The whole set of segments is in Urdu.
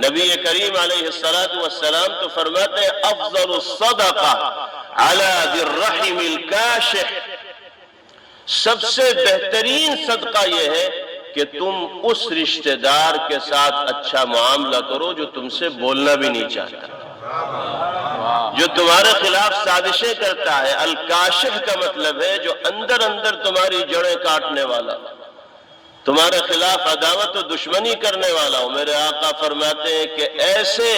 نبی کریم علیہ السلام تو فرماتے ہیں افضل الصدقہ علی ذی الرحم الکاشح، سب سے بہترین صدقہ یہ ہے کہ تم اس رشتہ دار کے ساتھ اچھا معاملہ کرو جو تم سے بولنا بھی نہیں چاہتا، جو تمہارے خلاف سازشیں کرتا ہے۔ الکاشح کا مطلب ہے جو اندر اندر تمہاری جڑیں کاٹنے والا، تمہارے خلاف عداوت و دشمنی کرنے والا ہو۔ میرے آقا فرماتے ہیں کہ ایسے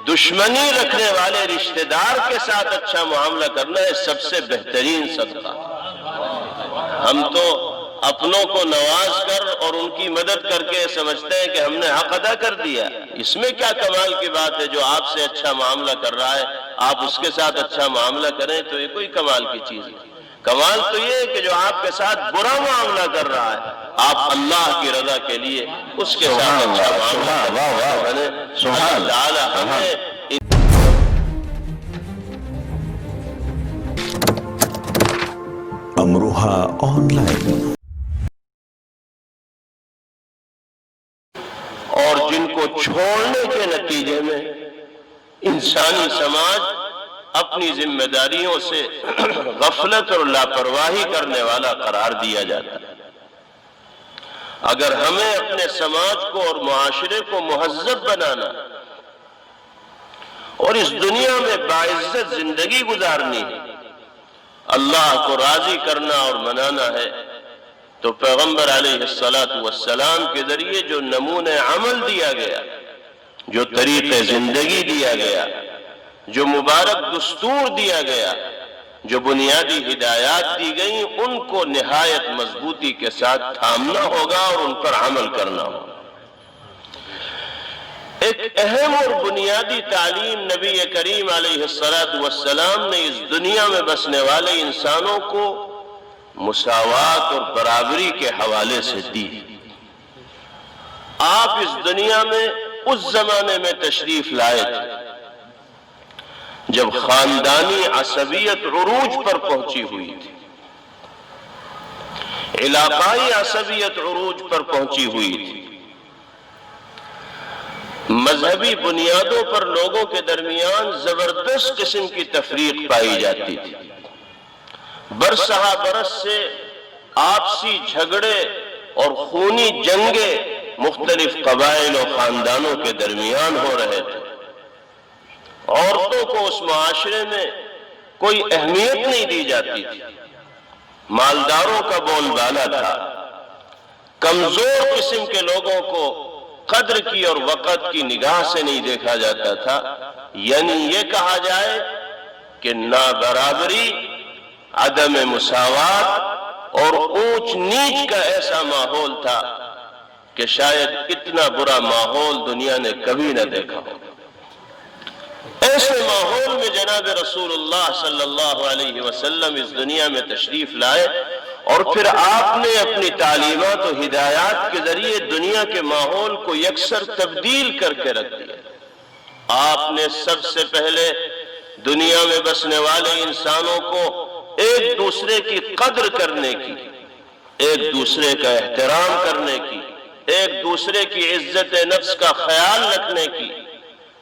دشمنی رکھنے والے رشتہ دار کے ساتھ اچھا معاملہ کرنا ہے سب سے بہترین صدقہ۔ ہم تو اپنوں کو نواز کر اور ان کی مدد کر کے سمجھتے ہیں کہ ہم نے حق ادا کر دیا، اس میں کیا کمال کی بات ہے؟ جو آپ سے اچھا معاملہ کر رہا ہے آپ اس کے ساتھ اچھا معاملہ کریں تو یہ کوئی کمال کی چیز نہیں۔ کمال تو یہ ہے کہ جو آپ کے ساتھ برا معاملہ کر رہا ہے آپ اللہ کی رضا کے لیے اس کے ساتھ اچھا معاملہ کریں۔ اللہ تعالی ہمیں امروہا آن لائن، اور جن کو چھوڑنے کے نتیجے میں انسانی سماج اپنی ذمہ داریوں سے غفلت اور لاپرواہی کرنے والا قرار دیا جاتا ہے۔ اگر ہمیں اپنے سماج کو اور معاشرے کو مہذب بنانا اور اس دنیا میں باعزت زندگی گزارنی ہے، اللہ کو راضی کرنا اور منانا ہے، تو پیغمبر علیہ السلام کے ذریعے جو نمونہ عمل دیا گیا، جو طریق زندگی دیا گیا، جو مبارک دستور دیا گیا، جو بنیادی ہدایات دی گئیں، ان کو نہایت مضبوطی کے ساتھ تھامنا ہوگا اور ان پر عمل کرنا ہوگا۔ ایک اہم اور بنیادی تعلیم نبی کریم علیہ السلام نے اس دنیا میں بسنے والے انسانوں کو مساوات اور برابری کے حوالے سے دی۔ آپ اس دنیا میں اس زمانے میں تشریف لائے تھے جب خاندانی عصبیت عروج پر پہنچی ہوئی تھی، علاقائی عصبیت عروج پر پہنچی ہوئی تھی، مذہبی بنیادوں پر لوگوں کے درمیان زبردست قسم کی تفریق پائی جاتی تھی، برسہ برس سے آپسی جھگڑے اور خونی جنگیں مختلف قبائل و خاندانوں کے درمیان ہو رہے تھے، عورتوں کو اس معاشرے میں کوئی اہمیت نہیں دی جاتی تھی، مالداروں کا بول بالا تھا، کمزور قسم کے لوگوں کو قدر کی اور وقت کی نگاہ سے نہیں دیکھا جاتا تھا، یعنی یہ کہا جائے کہ نابرابری، عدم مساوات اور اونچ نیچ کا ایسا ماحول تھا کہ شاید اتنا برا ماحول دنیا نے کبھی نہ دیکھا ہو۔ ایسے ماحول میں جناب رسول اللہ صلی اللہ علیہ وسلم اس دنیا میں تشریف لائے، اور پھر آپ نے اپنی تعلیمات و ہدایات کے ذریعے دنیا کے ماحول کو یکسر تبدیل کر کے رکھ دیا۔ آپ نے سب سے پہلے دنیا میں بسنے والے انسانوں کو ایک دوسرے کی قدر کرنے کی، ایک دوسرے کا احترام کرنے کی، ایک دوسرے کی عزت نفس کا خیال رکھنے کی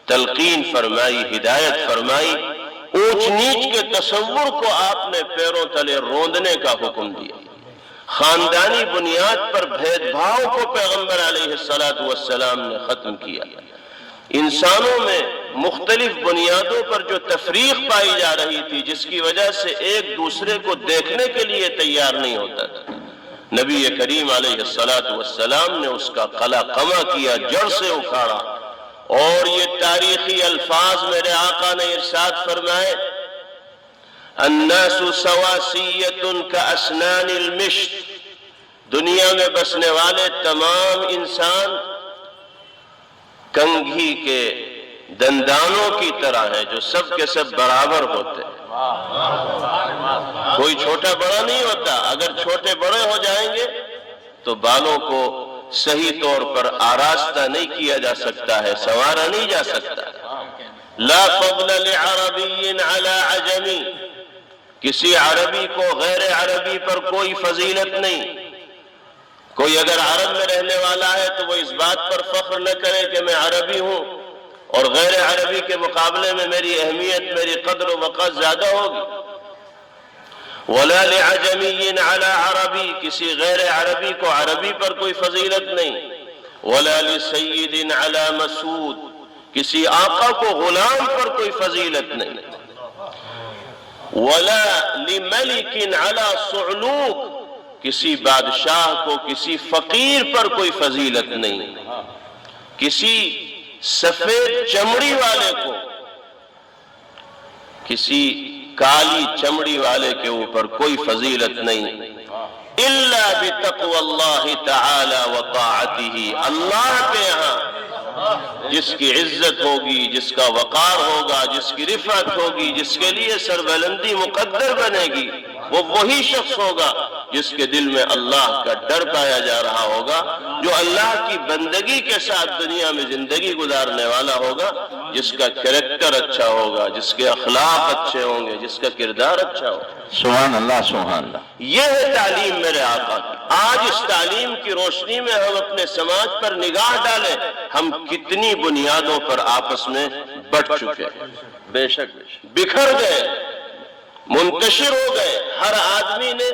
تلقین فرمائی، ہدایت فرمائی۔ اونچ نیچ کے تصور کو آپ نے پیروں تلے روندنے کا حکم دیا۔ خاندانی بنیاد پر بھید بھاؤ کو پیغمبر علیہ السلام نے ختم کیا۔ انسانوں میں مختلف بنیادوں پر جو تفریق پائی جا رہی تھی، جس کی وجہ سے ایک دوسرے کو دیکھنے کے لیے تیار نہیں ہوتا تھا، نبی کریم علیہ السلام نے اس کا قلع قمع کیا، جڑ سے اکھاڑا۔ اور یہ تاریخی الفاظ میرے آقا نے ارشاد فرمائے، الناس سواسیۃ کاسنان المشط، دنیا میں بسنے والے تمام انسان کنگھی کے دندانوں کی طرح ہیں، جو سب کے سب برابر ہوتے ہیں، کوئی چھوٹا بڑا نہیں ہوتا۔ اگر چھوٹے بڑے ہو جائیں گے تو بالوں کو صحیح طور پر آراستہ نہیں کیا جا سکتا ہے، سنوارا نہیں جا سکتا۔ لا فضل لعربی علی عجمی، کسی عربی کو غیر عربی پر کوئی فضیلت نہیں۔ کوئی اگر عرب میں رہنے والا ہے تو وہ اس بات پر فخر نہ کرے کہ میں عربی ہوں اور غیر عربی کے مقابلے میں میری اہمیت، میری قدر و وقار زیادہ ہوگی۔ وَلَا لِعَجَمِيٍّ عَلَىٰ عَرَبِي، کسی غیر عربی کو عربی پر کوئی فضیلت نہیں۔ وَلَا لِسَيِّدٍ عَلَىٰ مَسْعُودٍ، کسی آقا کو غلام پر کوئی فضیلت نہیں۔ وَلَا لِمَلِكٍ عَلَىٰ صُعْلُوكٍ، کسی بادشاہ کو، کسی فقیر پر کوئی فضیلت نہیں۔ کسی سفید چمڑی والے کو، کسی کالی چمڑی والے کے اوپر کوئی فضیلت نہیں۔ إِلَّا بِتَقْوَى اللَّهِ تَعَالَى وَطَاعَتِهِ، اللہ کے یہاں جس کی عزت ہوگی، جس کا وقار ہوگا، جس کی رفعت ہوگی، جس کے لیے سربلندی مقدر بنے گی، وہ وہی شخص ہوگا جس کے دل میں اللہ کا ڈر پایا جا رہا ہوگا، جو اللہ کی بندگی کے ساتھ دنیا میں زندگی گزارنے والا ہوگا، جس کا کریکٹر اچھا ہوگا، جس کے اخلاق اچھے ہوں گے، جس کا کردار اچھا ہوگا۔ سبحان اللہ سبحان اللہ۔ یہ ہے تعلیم میرے آقا کی۔ آج اس تعلیم کی روشنی میں ہم اپنے سماج پر نگاہ ڈالیں، ہم کتنی بنیادوں پر آپس میں بٹ چکے ہیں، بے شک بکھر گئے، منتشر ہو گئے۔ ہر آدمی نے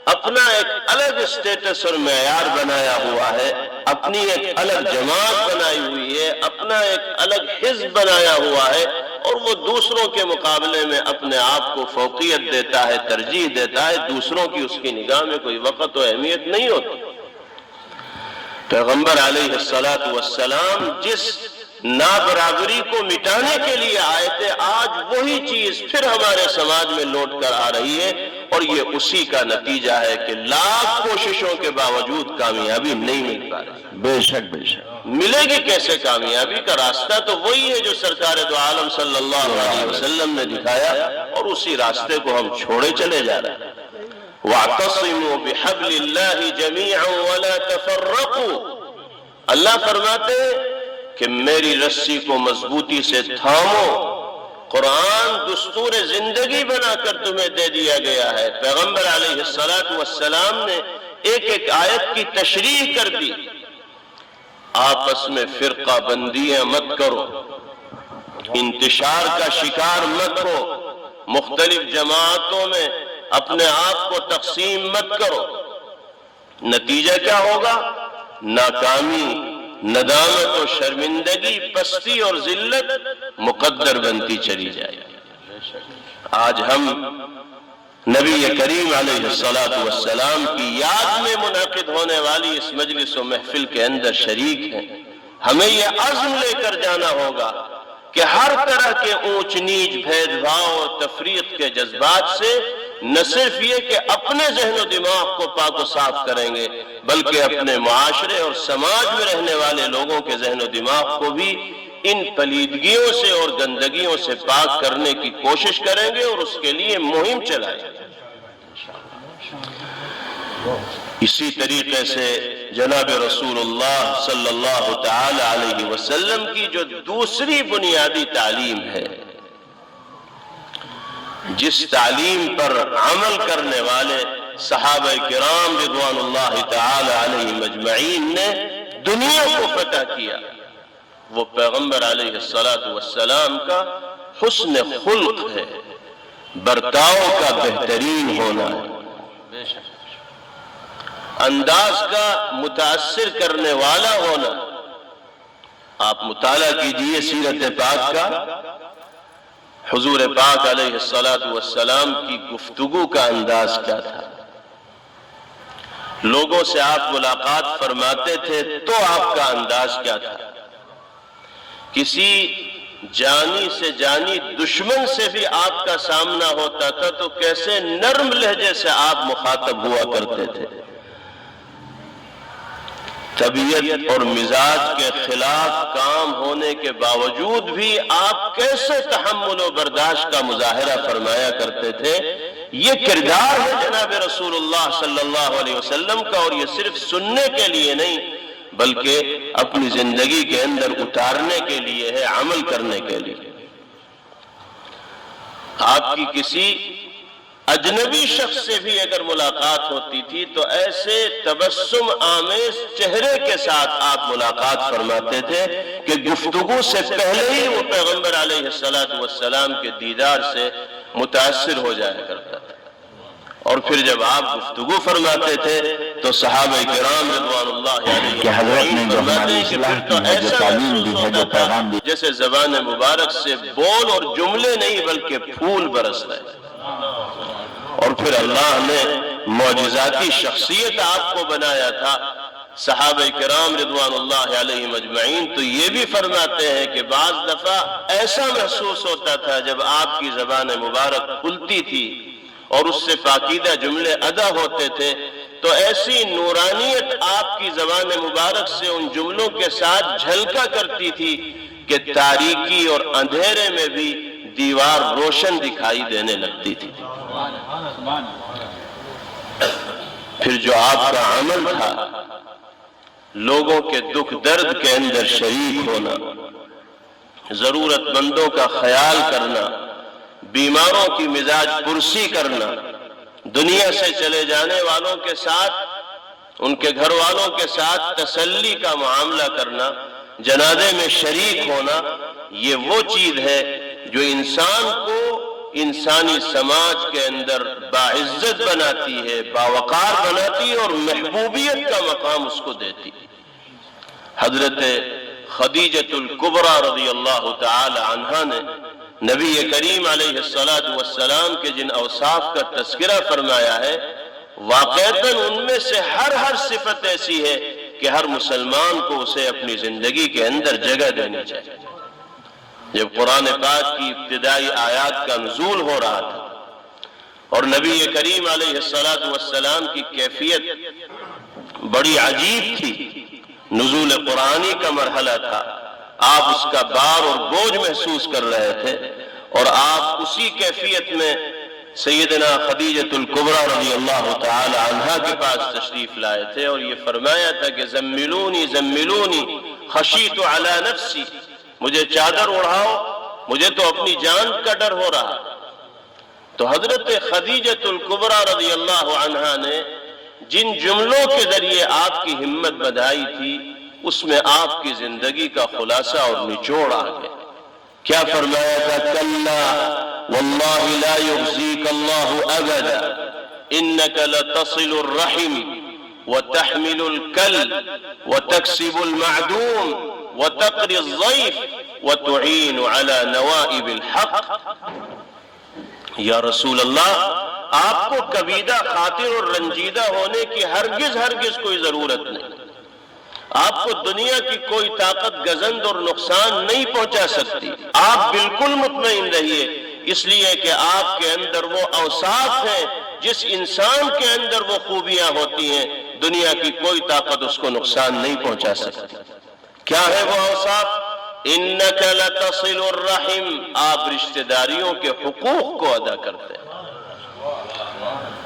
اپنا ایک الگ اسٹیٹس اور معیار بنایا ہوا ہے، اپنی ایک الگ جماعت بنائی ہوئی ہے، اپنا ایک الگ حزب بنایا ہوا ہے، اور وہ دوسروں کے مقابلے میں اپنے آپ کو فوقیت دیتا ہے، ترجیح دیتا ہے۔ دوسروں کی اس کی نگاہ میں کوئی وقت و اہمیت نہیں ہوتی۔ پیغمبر علیہ السلام جس نابرابری کو مٹانے کے لیے آئے تھے، آج وہی چیز پھر ہمارے سماج میں لوٹ کر آ رہی ہے، اور یہ اسی کا نتیجہ ہے کہ لاکھ کوششوں کے باوجود کامیابی نہیں مل پا رہی۔ بے شک بے شک۔ ملے گی کیسے کامیابی؟ کا راستہ تو وہی ہے جو سرکار دو عالم صلی اللہ علیہ وسلم نے دکھایا، اور اسی راستے کو ہم چھوڑے چلے جا رہے ہیں۔ وَاعْتَصِمُوا بِحَبْلِ اللَّهِ جَمِيعًا وَلَا تَفَرَّقُوا، اللہ فرماتے ہیں کہ میری رسی کو مضبوطی سے تھامو۔ قرآن دستور زندگی بنا کر تمہیں دے دیا گیا ہے۔ پیغمبر علیہ السلام نے ایک ایک آیت کی تشریح کر دی۔ آپس میں فرقہ بندیاں مت کرو، انتشار کا شکار مت ہو، مختلف جماعتوں میں اپنے آپ کو تقسیم مت کرو۔ نتیجہ کیا ہوگا؟ ناکامی، ندامت و شرمندگی، پستی اور ذلت مقدر بنتی چلی جائے۔ آج ہم نبی کریم علیہ السلام کی یاد میں منعقد ہونے والی اس مجلس و محفل کے اندر شریک ہیں۔ ہمیں یہ عزم لے کر جانا ہوگا کہ ہر طرح کے اونچ نیچ، بھید بھاؤ اور تفریق کے جذبات سے نہ صرف یہ کہ اپنے ذہن و دماغ کو پاک و صاف کریں گے، بلکہ اپنے معاشرے اور سماج میں رہنے والے لوگوں کے ذہن و دماغ کو بھی ان پلیدگیوں سے اور گندگیوں سے پاک کرنے کی کوشش کریں گے، اور اس کے لیے مہم چلائیں گے۔ اسی طریقے سے جناب رسول اللہ صلی اللہ تعالی علیہ وسلم کی جو دوسری بنیادی تعلیم ہے، جس تعلیم پر عمل کرنے والے صحابہ کرام رضوان اللہ تعالی علیہ مجمعین نے دنیا کو فتح کیا، وہ پیغمبر علیہ السلام کا حسن خلق ہے، برتاؤ کا بہترین ہونا ہے، انداز کا متاثر کرنے والا ہونا۔ آپ مطالعہ کیجئے سیرت پاک کا، حضور پاک علیہ السلام کی گفتگو کا انداز کیا تھا، لوگوں سے آپ ملاقات فرماتے تھے تو آپ کا انداز کیا تھا، کسی جانی سے جانی دشمن سے بھی آپ کا سامنا ہوتا تھا تو کیسے نرم لہجے سے آپ مخاطب ہوا کرتے تھے، طبیعت اور مزاج کے خلاف کام ہونے کے باوجود بھی آپ کیسے تحمل و برداشت کا مظاہرہ فرمایا کرتے تھے۔ یہ کردار ہے جناب رسول اللہ صلی اللہ علیہ وسلم کا، اور یہ صرف سننے کے لیے نہیں بلکہ اپنی زندگی کے اندر اتارنے کے لیے ہے، عمل کرنے کے لیے۔ آپ کی کسی اجنبی شخص سے بھی اگر ملاقات ہوتی تھی تو ایسے تبسم آمیز چہرے کے ساتھ آپ ملاقات فرماتے تھے کہ گفتگو سے پہلے ہی وہ پیغمبر علیہ السلام کے دیدار سے متاثر ہو جایا کرتا تھا، اور پھر جب آپ گفتگو فرماتے تھے تو صحابہ کرام رضوان اللہ علیہ کہ حضرت نے جو فرماتے ہماری ہیں کہ اصلاح پھر تو کی ہے، جو ایسا تعلیم محسوس دی ہے، ہوتا جو تھا پیغام دی، جیسے زبان مبارک سے بول اور جملے نہیں بلکہ پھول برس رہے، اور پھر اللہ نے معجزاتی شخصیت آپ کو بنایا تھا۔ صحابہ کرام رضوان اللہ علیہ مجمعین تو یہ بھی فرماتے ہیں کہ بعض دفعہ ایسا محسوس ہوتا تھا جب آپ کی زبان مبارک کھلتی تھی اور اس سے پاکیزہ جملے ادا ہوتے تھے تو ایسی نورانیت آپ کی زبان مبارک سے ان جملوں کے ساتھ جھلکا کرتی تھی کہ تاریکی اور اندھیرے میں بھی دیوار روشن دکھائی دینے لگتی تھی۔ پھر جو آپ کا عمل تھا، لوگوں کے دکھ درد کے اندر شریک ہونا، ضرورت مندوں کا خیال کرنا، بیماروں کی مزاج پرسی کرنا، دنیا سے چلے جانے والوں کے ساتھ، ان کے گھر والوں کے ساتھ تسلی کا معاملہ کرنا، جنازے میں شریک ہونا، یہ وہ چیز ہے جو انسان کو انسانی سماج کے اندر باعزت بناتی ہے، باوقار بناتی ہے اور محبوبیت کا مقام اس کو دیتی ہے۔ حضرت خدیجۃ الکبریٰ رضی اللہ تعالی عنہا نے نبی کریم علیہ السلام کے جن اوصاف کا تذکرہ فرمایا ہے، واقعتاً ان میں سے ہر صفت ایسی ہے کہ ہر مسلمان کو اسے اپنی زندگی کے اندر جگہ دینی چاہیے۔ جب قرآن پاک کی ابتدائی آیات کا نزول ہو رہا تھا اور نبی کریم علیہ السلام کی کیفیت بڑی عجیب تھی، نزول قرآنی کا مرحلہ تھا، آپ اس کا بار اور بوجھ محسوس کر رہے تھے، اور آپ اسی کیفیت میں سیدنا خدیجۃ الکبریٰ رضی اللہ تعالی عنہا کے پاس تشریف لائے تھے اور یہ فرمایا تھا کہ زملونی زملونی خشیت علی نفسی، مجھے چادر اڑھاؤ، مجھے تو اپنی جان کا ڈر ہو رہا۔ تو حضرت خدیجۃ الکبریٰ رضی اللہ عنہا نے جن جملوں کے ذریعے آپ کی ہمت بڑھائی تھی، اس میں آپ کی زندگی کا خلاصہ اور نچوڑ آ گیا۔ کیا فرمایا تھا؟ کلا واللہ لا یخزیک اللہ ابدا انک لتصل الرحم وتحمل الکل وتکسب المعدوم وتقری الضیف وتعین علی نوائب الحق۔ یا رسول اللہ، آپ کو کبیدہ خاطر اور رنجیدہ ہونے کی ہرگز کوئی ضرورت نہیں، آپ کو دنیا کی کوئی طاقت گزند اور نقصان نہیں پہنچا سکتی، آپ بالکل مطمئن رہیے، اس لیے کہ آپ کے اندر وہ اوصاف ہیں، جس انسان کے اندر وہ خوبیاں ہوتی ہیں دنیا کی کوئی طاقت اس کو نقصان نہیں پہنچا سکتی۔ کیا ہے وہ اوصاف؟ انک لتصل الرحم، آپ رشتہ داریوں کے حقوق کو ادا کرتے ہیں۔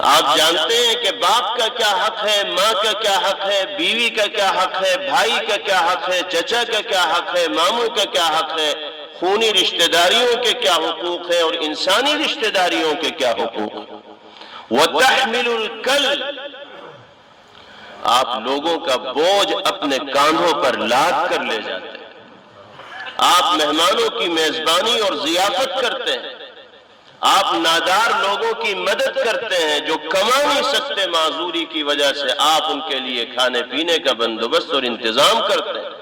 آپ جانتے ہیں کہ باپ کا کیا حق ہے، ماں کا کیا حق ہے، بیوی کا کیا حق ہے، بھائی کا کیا حق ہے، چچا کا کیا حق ہے، ماموں کا کیا حق ہے، خونی رشتہ داریوں کے کیا حقوق ہیں اور انسانی رشتہ داریوں کے کیا حقوق ہیں۔ وَتَحْمِلُ الْكَلْ، آپ لوگوں کا بوجھ اپنے کاندھوں پر لاد کر لے جاتے ہیں، آپ مہمانوں کی میزبانی اور ضیافت کرتے ہیں، آپ نادار لوگوں کی مدد کرتے ہیں جو کما نہیں سکتے معذوری کی وجہ سے، آپ ان کے لیے کھانے پینے کا بندوبست اور انتظام کرتے ہیں،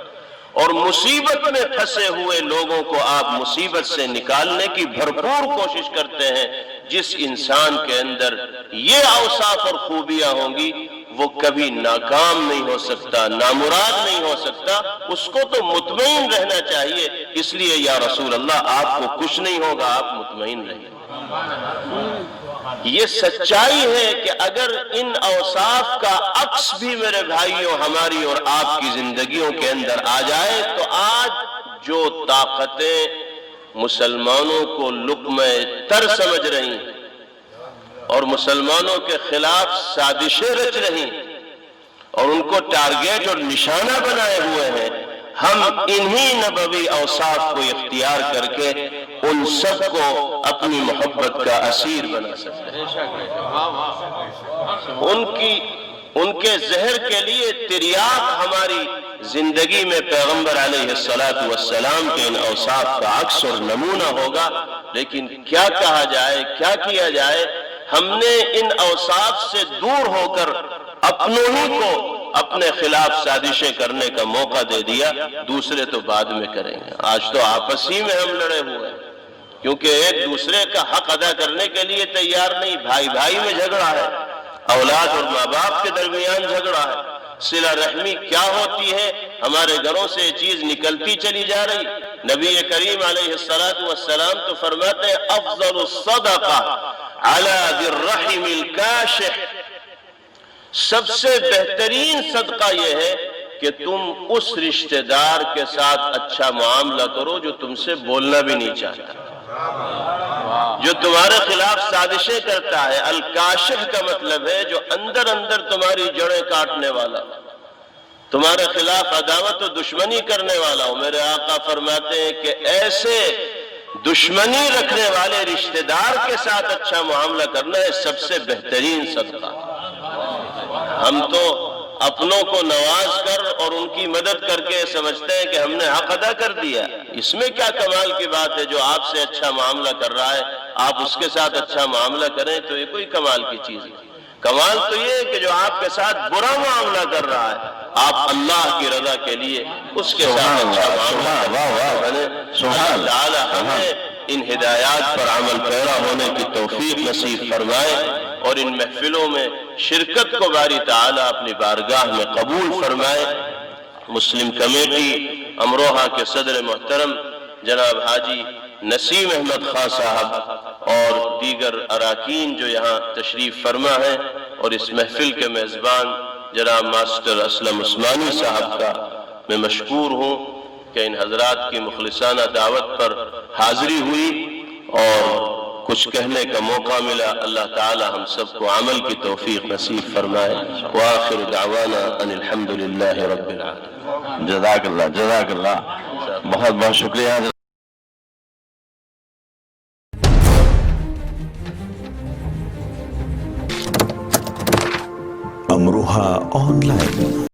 اور مصیبت میں پھنسے ہوئے لوگوں کو آپ مصیبت سے نکالنے کی بھرپور کوشش کرتے ہیں۔ جس انسان کے اندر یہ اوصاف اور خوبیاں ہوں گی وہ کبھی ناکام نہیں ہو سکتا، نامراد نہیں ہو سکتا، اس کو تو مطمئن رہنا چاہیے۔ اس لیے یا رسول اللہ، آپ کو کچھ نہیں ہوگا، آپ مطمئن رہیے۔ یہ سچائی ہے کہ اگر ان اوصاف کا عکس بھی میرے بھائیوں ہماری اور آپ کی زندگیوں کے اندر آ جائے تو آج جو طاقتیں مسلمانوں کو لقمہ تر سمجھ رہی ہیں اور مسلمانوں کے خلاف سازشیں رچ رہی ہیں اور ان کو ٹارگیٹ اور نشانہ بنائے ہوئے ہیں، ہم انہی نبوی اوصاف کو اختیار کر کے ان سب کو اپنی محبت کا اسیر بنا سکتے ہیں۔ ان کے زہر کے لیے تریاق ہماری زندگی میں پیغمبر علیہ السلام کے ان اوصاف کا عکس اور نمونہ ہوگا، لیکن کیا کہا جائے، کیا کیا جائے؟ ہم نے ان اوصاف سے دور ہو کر اپنوں ہی کو اپنے خلاف سازشیں کرنے کا موقع دے دیا، دوسرے تو بعد میں کریں گے۔ آج تو آپس ہی میں ہم لڑے ہوئے ہیں، کیونکہ ایک دوسرے کا حق ادا کرنے کے لیے تیار نہیں، بھائی بھائی میں جھگڑا ہے، اولاد اور ماں باپ کے درمیان جھگڑا ہے۔ صلہ رحمی کیا ہوتی ہے؟ ہمارے گھروں سے یہ چیز نکلتی چلی جا رہی۔ نبی کریم علیہ السلام تو فرماتے ہیں افضل الصدقہ علی ذی الرحم الکاشح، سب سے بہترین صدقہ یہ ہے کہ تم اس رشتہ دار کے ساتھ اچھا معاملہ کرو جو تم سے بولنا بھی نہیں چاہتا، جو تمہارے خلاف سازشیں کرتا ہے۔ الکاشف کا مطلب ہے جو اندر اندر تمہاری جڑیں کاٹنے والا، تمہارے خلاف عداوت و دشمنی کرنے والا ہو۔ میرے آقا فرماتے ہیں کہ ایسے دشمنی رکھنے والے رشتہ دار کے ساتھ اچھا معاملہ کرنا ہے سب سے بہترین صدقہ۔ ہم تو اپنوں کو نواز کر اور ان کی مدد کر کے سمجھتے ہیں کہ ہم نے حق ادا کر دیا۔ اس میں کیا کمال کی بات ہے؟ جو آپ سے اچھا معاملہ کر رہا ہے آپ اس کے ساتھ اچھا معاملہ کریں تو یہ کوئی کمال کی چیز نہیں۔ کمال تو یہ ہے کہ جو آپ کے ساتھ برا معاملہ کر رہا ہے آپ اللہ کی رضا کے لیے اس کے ساتھ اچھا معاملہ کریں۔ اللہ تعالی ہمیں ان ہدایات پر عمل پیرا ہونے کی توفیق نصیب فرمائے اور ان محفلوں میں شرکت کو باری تعالی اپنی بارگاہ میں قبول فرمائے۔ مسلم کمیٹی امروہہ کے صدر محترم جناب حاجی نسیم احمد خان صاحب اور دیگر اراکین جو یہاں تشریف فرما ہے اور اس محفل کے میزبان جناب ماسٹر اسلم عثمانی صاحب کا میں مشکور ہوں کہ ان حضرات کی مخلصانہ دعوت پر حاضری ہوئی اور کچھ کہنے کا موقع ملا۔ اللہ تعالی ہم سب کو عمل کی توفیق نصیب فرمائے۔ وآخر دعوانا ان الحمدللہ رب العالمین۔ جزاک اللہ، جزاک اللہ، بہت بہت شکریہ۔ Amroha on line.